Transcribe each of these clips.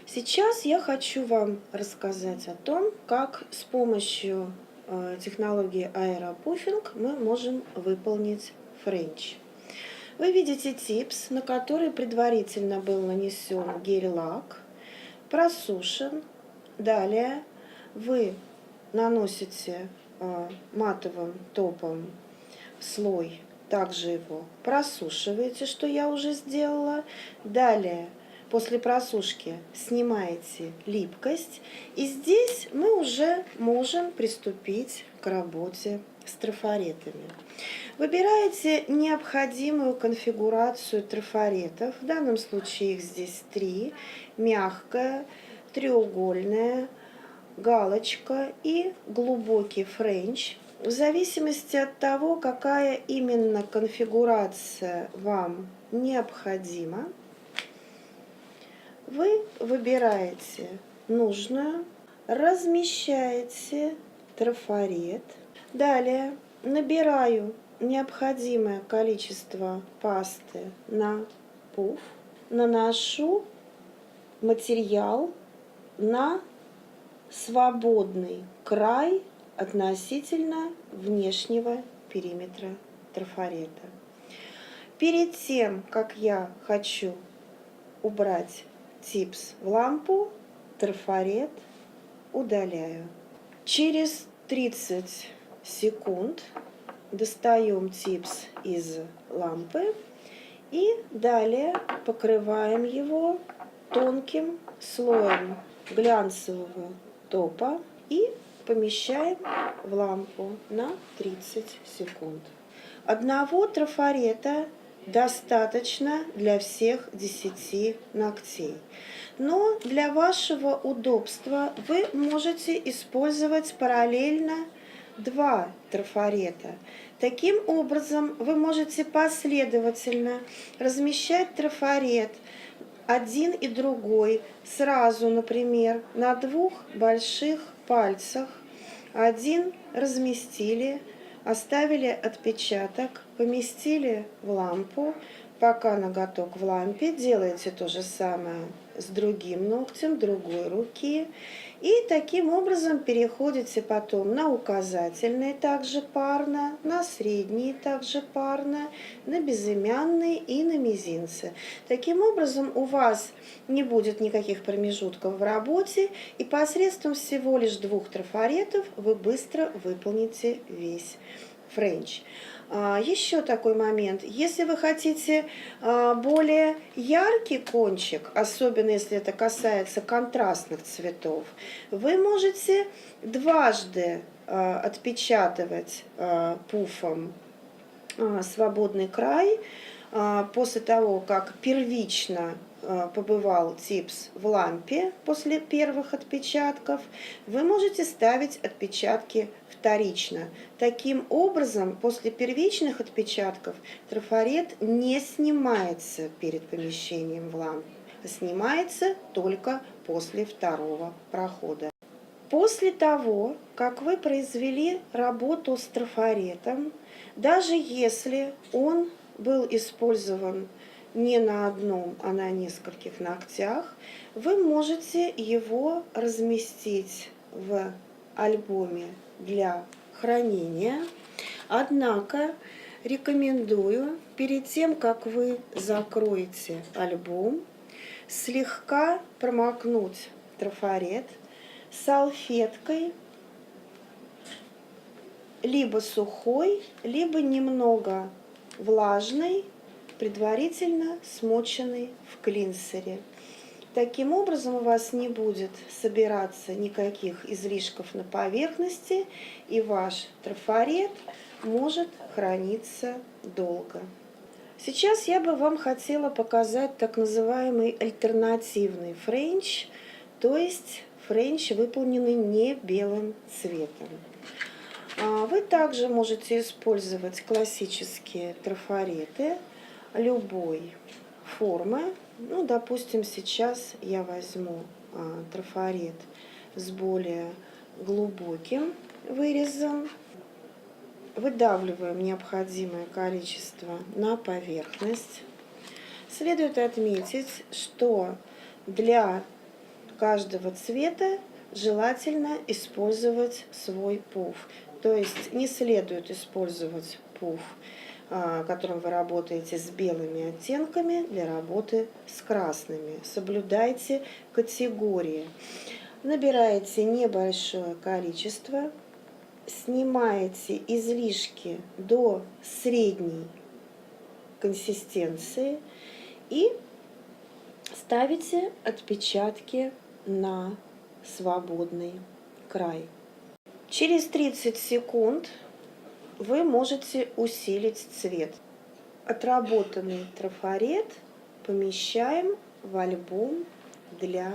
Сейчас я хочу вам рассказать о том, как с помощью технологии аэропуффинг мы можем выполнить френч. Вы видите типс, на который предварительно был нанесен гель-лак, просушен. Далее вы наносите матовым топом слой, также его просушиваете, что я уже сделала. Далее после просушки снимаете липкость, и здесь мы уже можем приступить к работе с трафаретами. Выбираете необходимую конфигурацию трафаретов, в данном случае их здесь 3: мягкая, треугольная, галочка и глубокий френч. В зависимости от того, какая именно конфигурация вам необходима, вы выбираете нужную, размещаете трафарет. Далее набираю необходимое количество пасты на пуф, наношу материал на свободный край относительно внешнего периметра трафарета. Перед тем, как я хочу убрать типс в лампу, трафарет удаляю. Через 30 секунд достаем типс из лампы и далее покрываем его тонким слоем глянцевого топа и помещаем в лампу на 30 секунд. Одного трафарета достаточно для всех 10 ногтей. Но для вашего удобства вы можете использовать параллельно 2 трафарета. Таким образом, вы можете последовательно размещать трафарет один и другой сразу, например, на 2 больших пальцах. Один разместили, оставили отпечаток, поместили в лампу. Пока ноготок в лампе, делаете то же самое с другим ногтем другой руки. И таким образом переходите потом на указательный также парно, на средний также парно, на безымянный и на мизинцы. Таким образом у вас не будет никаких промежутков в работе, и посредством всего лишь 2 трафаретов вы быстро выполните весь френч. Еще такой момент. Если вы хотите более яркий кончик, особенно если это касается контрастных цветов, вы можете дважды отпечатывать пуфом свободный край. После того, как первично побывал типс в лампе после первых отпечатков, вы можете ставить отпечатки вторично. Таким образом, после первичных отпечатков трафарет не снимается перед помещением в лампу, а снимается только после второго прохода. После того, как вы произвели работу с трафаретом, даже если он был использован не на одном, а на нескольких ногтях, вы можете его разместить в альбоме для хранения. Однако рекомендую перед тем, как вы закроете альбом, слегка промокнуть трафарет салфеткой, либо сухой, либо немного влажной, предварительно смоченной в клинсере. Таким образом у вас не будет собираться никаких излишков на поверхности, и ваш трафарет может храниться долго. Сейчас я бы вам хотела показать так называемый альтернативный френч, то есть френч, выполненный не белым цветом. Вы также можете использовать классические трафареты любой формы. Ну, допустим, сейчас я возьму трафарет с более глубоким вырезом. Выдавливаем необходимое количество на поверхность. Следует отметить, что для каждого цвета желательно использовать свой пуф. То есть не следует использовать пуф, которым вы работаете с белыми оттенками, для работы с красными. Соблюдайте категории. Набираете небольшое количество, снимаете излишки до средней консистенции и ставите отпечатки на свободный край. Через 30 секунд вы можете усилить цвет. Отработанный трафарет помещаем в альбом для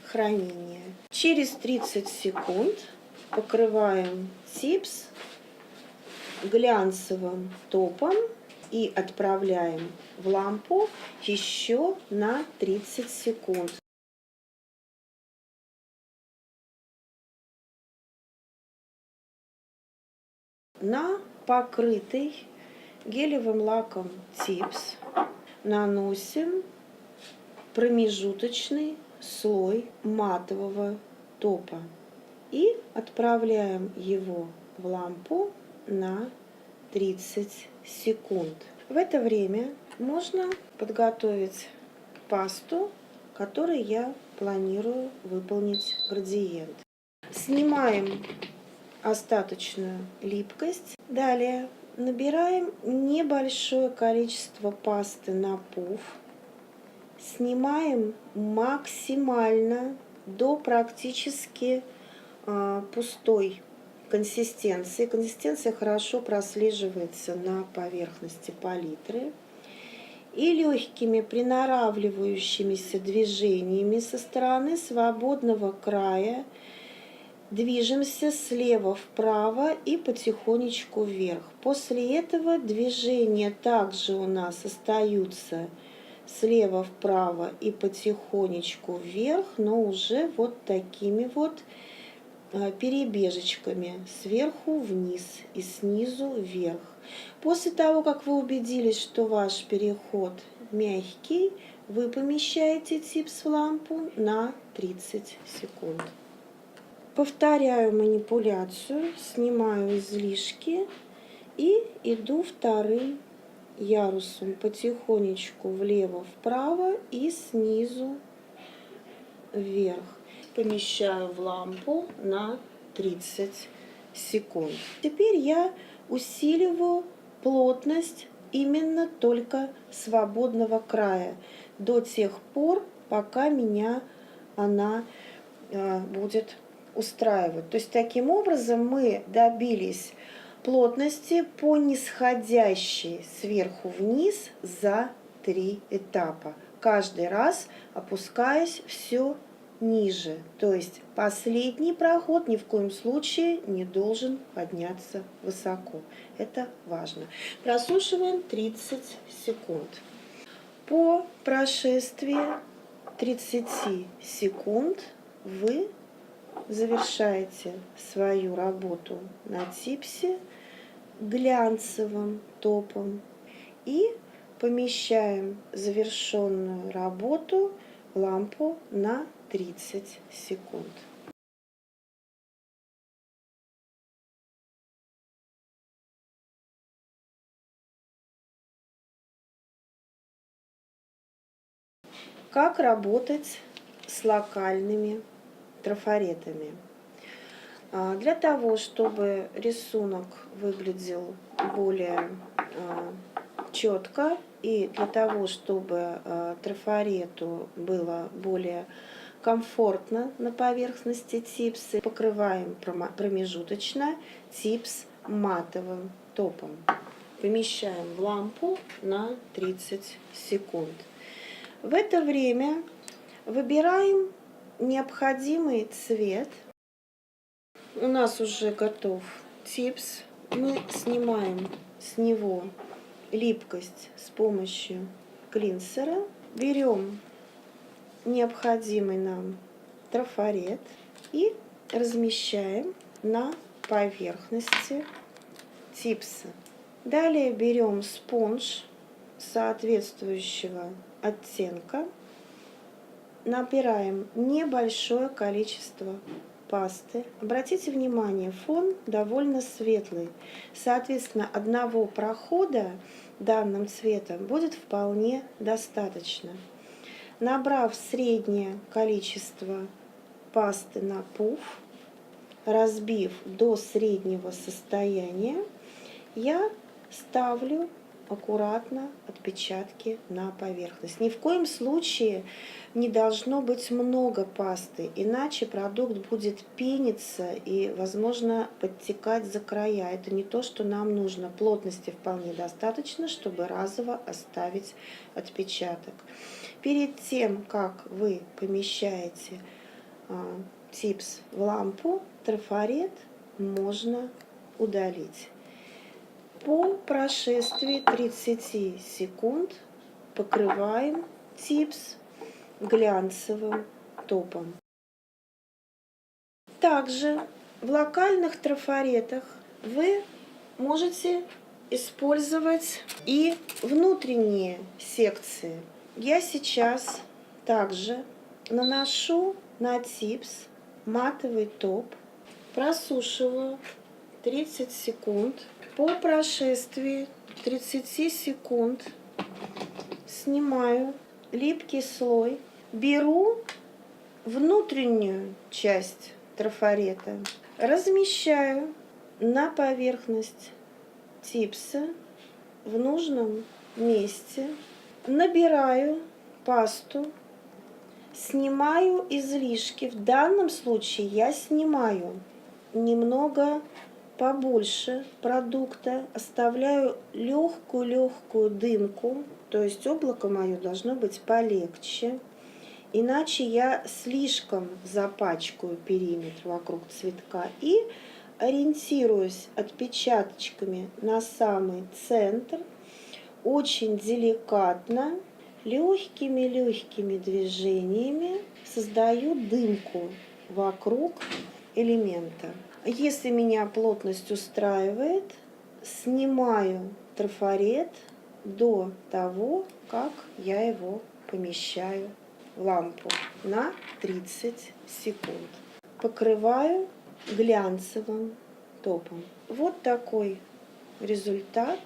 хранения. Через 30 секунд покрываем типс глянцевым топом и отправляем в лампу еще на 30 секунд. На покрытый гелевым лаком типс наносим промежуточный слой матового топа и отправляем его в лампу на 30 секунд. В это время можно подготовить пасту, которой я планирую выполнить градиент. Снимаем остаточную липкость. Далее набираем небольшое количество пасты на пуф. Снимаем максимально до практически пустой консистенции. Консистенция хорошо прослеживается на поверхности палитры. И легкими приноравливающимися движениями со стороны свободного края движемся слева вправо и потихонечку вверх. После этого движения также у нас остаются слева вправо и потихонечку вверх, но уже вот такими вот перебежечками сверху вниз и снизу вверх. После того, как вы убедились, что ваш переход мягкий, вы помещаете типс в лампу на 30 секунд. Повторяю манипуляцию, снимаю излишки и иду вторым ярусом потихонечку влево-вправо и снизу вверх. Помещаю в лампу на 30 секунд. Теперь я усиливаю плотность именно только свободного края до тех пор, пока меня она будет устраивать. То есть таким образом мы добились плотности по нисходящей сверху вниз за 3 этапа. Каждый раз опускаясь все ниже. То есть последний проход ни в коем случае не должен подняться высоко. Это важно. Просушиваем 30 секунд. По прошествии 30 секунд вы завершаете свою работу на типсе глянцевым топом и помещаем завершенную работу в лампу на 30 секунд. Как работать с локальными трафаретами? Для того, чтобы рисунок выглядел более четко и для того, чтобы трафарету было более комфортно на поверхности типса, покрываем промежуточно типс матовым топом. Помещаем в лампу на 30 секунд. В это время выбираем необходимый цвет. У нас уже готов типс. Мы снимаем с него липкость с помощью клинсера. Берем необходимый нам трафарет и размещаем на поверхности типса. Далее берем спонж соответствующего оттенка набираем небольшое количество пасты. Обратите внимание, фон довольно светлый. Соответственно, одного прохода данным цветом будет вполне достаточно. Набрав среднее количество пасты на пуф, разбив до среднего состояния, я ставлю аккуратно отпечатки на поверхность. Ни в коем случае не должно быть много пасты, иначе продукт будет пениться и, возможно, подтекать за края. Это не то, что нам нужно. Плотности вполне достаточно, чтобы разово оставить отпечаток. Перед тем, как вы помещаете типс в лампу, трафарет можно удалить. По прошествии 30 секунд покрываем типс глянцевым топом. Также в локальных трафаретах вы можете использовать и внутренние секции. Я сейчас также наношу на типс матовый топ, просушиваю 30 секунд. По прошествии 30 секунд снимаю липкий слой, беру внутреннюю часть трафарета, размещаю на поверхность типса в нужном месте, набираю пасту, снимаю излишки. В данном случае я снимаю немного побольше продукта, оставляю легкую дымку, то есть облако мое должно быть полегче, иначе я слишком запачкаю периметр вокруг цветка, и ориентируюсь отпечаточками на самый центр, очень деликатно, легкими движениями создаю дымку вокруг элемента. Если меня плотность устраивает, снимаю трафарет до того, как я его помещаю в лампу на 30 секунд. Покрываю глянцевым топом. Вот такой результат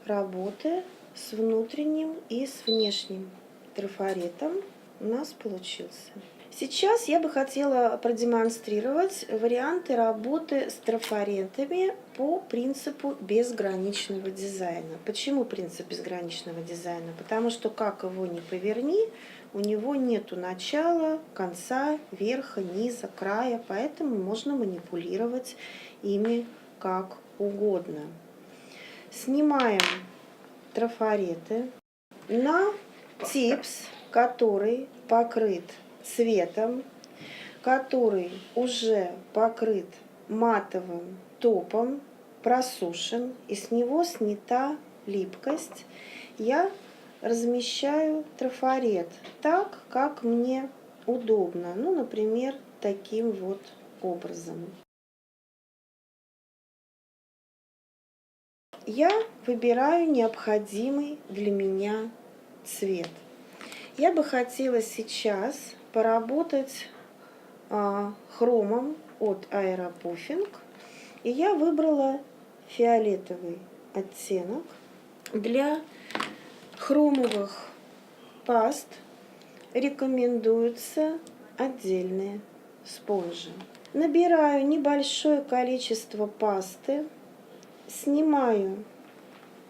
работы с внутренним и с внешним трафаретом у нас получился. Сейчас я бы хотела продемонстрировать варианты работы с трафаретами по принципу безграничного дизайна. Почему принцип безграничного дизайна? Потому что как его ни поверни, у него нету начала, конца, верха, низа, края, поэтому можно манипулировать ими как угодно. Снимаем трафареты на типс, который покрыт цветом, который уже покрыт матовым топом, просушен, и с него снята липкость. Я размещаю трафарет так, как мне удобно. Ну, например, таким вот образом. Я выбираю необходимый для меня цвет. Я бы хотела сейчас поработать хромом от Aeropuffing. И я выбрала фиолетовый оттенок. Для хромовых паст рекомендуются отдельные спонжи. Набираю небольшое количество пасты, снимаю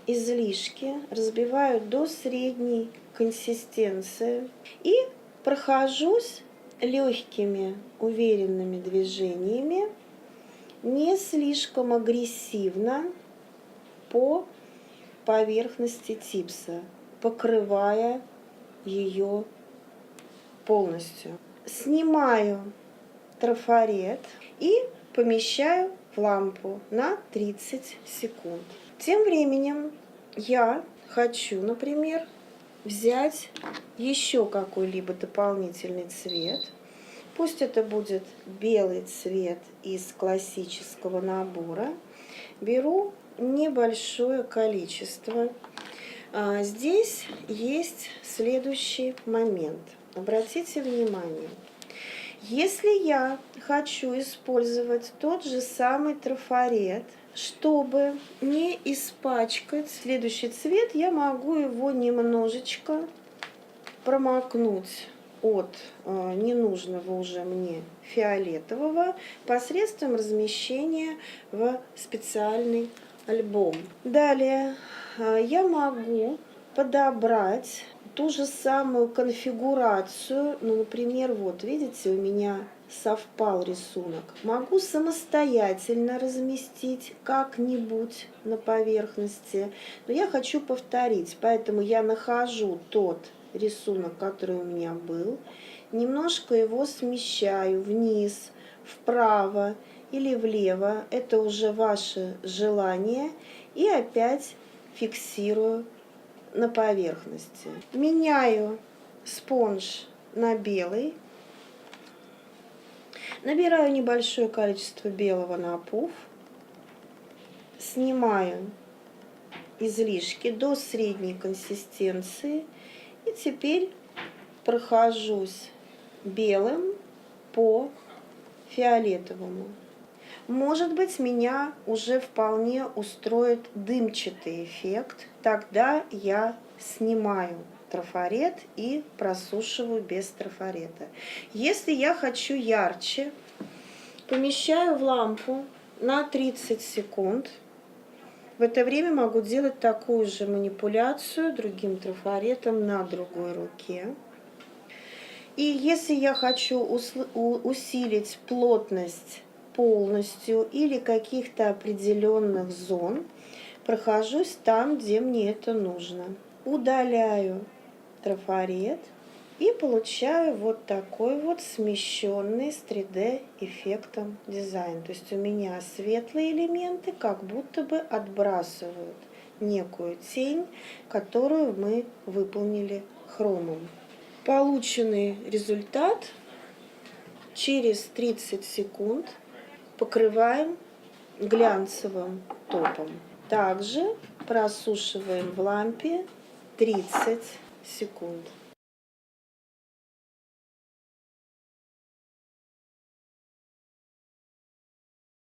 излишки, разбиваю до средней консистенции и прохожусь легкими уверенными движениями, не слишком агрессивно по поверхности типса, покрывая ее полностью. Снимаю трафарет и помещаю в лампу на 30 секунд. Тем временем я хочу, например, взять еще какой-либо дополнительный цвет. Пусть это будет белый цвет из классического набора. Беру небольшое количество. Здесь есть следующий момент. Обратите внимание, если я хочу использовать тот же самый трафарет, чтобы не испачкать следующий цвет, я могу его немножечко промокнуть от ненужного уже мне фиолетового посредством размещения в специальный альбом. Далее я могу подобрать ту же самую конфигурацию, ну, например, вот видите, у меня совпал рисунок. Могу самостоятельно разместить как-нибудь на поверхности, но я хочу повторить, поэтому я нахожу тот рисунок, который у меня был, немножко его смещаю вниз, вправо или влево, это уже ваше желание, и опять фиксирую на поверхности. Меняю спонж на белый, набираю небольшое количество белого на пуф, снимаю излишки до средней консистенции и теперь прохожусь белым по фиолетовому. Может быть, меня уже вполне устроит дымчатый эффект. Тогда я снимаю трафарет и просушиваю без трафарета. Если я хочу ярче, помещаю в лампу на 30 секунд. В это время могу делать такую же манипуляцию другим трафаретом на другой руке. И если я хочу усилить плотность полностью или каких-то определенных зон, прохожусь там, где мне это нужно. Удаляю трафарет и получаю вот такой вот смещенный с 3D эффектом дизайн. То есть у меня светлые элементы как будто бы отбрасывают некую тень, которую мы выполнили хромом. Полученный результат через 30 секунд покрываем глянцевым топом. Также просушиваем в лампе 30 секунд.